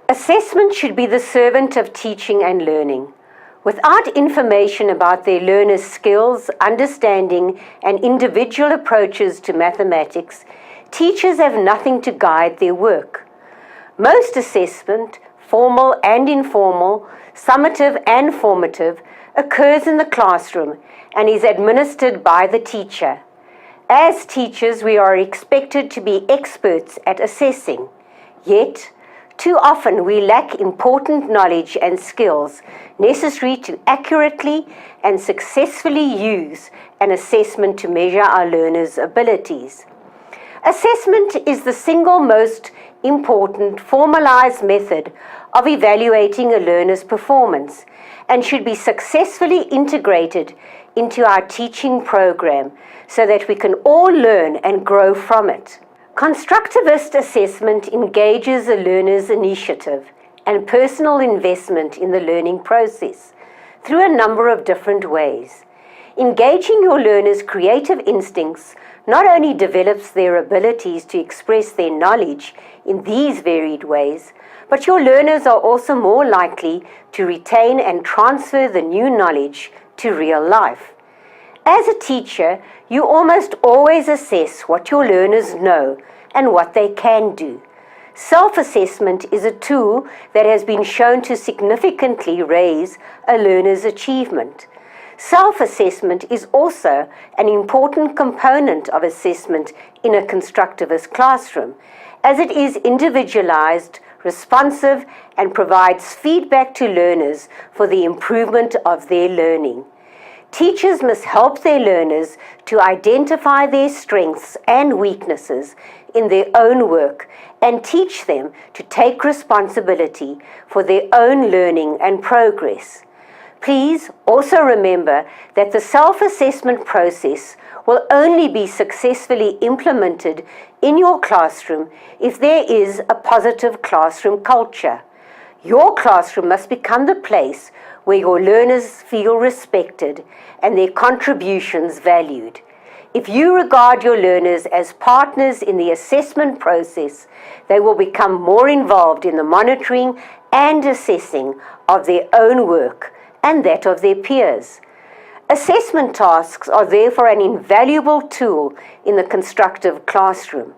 Assessment should be the servant of teaching and learning. Without information about their learners' skills, understanding, and individual approaches to mathematics, teachers have nothing to guide their work. Most assessment, formal and informal, summative and formative, occurs in the classroom and is administered by the teacher. As teachers, we are expected to be experts at assessing, yet, too often we lack important knowledge and skills necessary to accurately and successfully use an assessment to measure our learners' abilities. Assessment is the single most important formalized method of evaluating a learner's performance and should be successfully integrated into our teaching program so that we can all learn and grow from it. Constructivist assessment engages a learner's initiative and personal investment in the learning process through a number of different ways. Engaging your learners' creative instincts not only develops their abilities to express their knowledge in these varied ways, but your learners are also more likely to retain and transfer the new knowledge to real life. As a teacher, you almost always assess what your learners know and what they can do. Self-assessment is a tool that has been shown to significantly raise a learner's achievement. Self-assessment is also an important component of assessment in a constructivist classroom, as it is individualized, responsive, and provides feedback to learners for the improvement of their learning. Teachers must help their learners to identify their strengths and weaknesses in their own work and teach them to take responsibility for their own learning and progress. Please also remember that the self-assessment process will only be successfully implemented in your classroom if there is a positive classroom culture. Your classroom must become the place where your learners feel respected and their contributions valued. If you regard your learners as partners in the assessment process, they will become more involved in the monitoring and assessing of their own work and that of their peers. Assessment tasks are therefore an invaluable tool in the constructive classroom.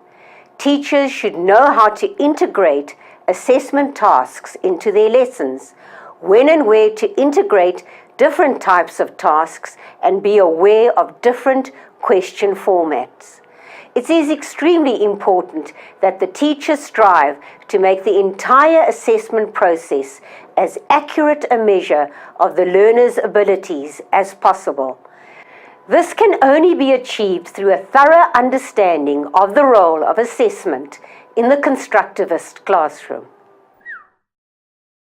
Teachers should know how to integrate assessment tasks into their lessons, when and where to integrate different types of tasks, and be aware of different question formats. It is extremely important that the teachers strive to make the entire assessment process as accurate a measure of the learner's abilities as possible. This can only be achieved through a thorough understanding of the role of assessment in the constructivist classroom.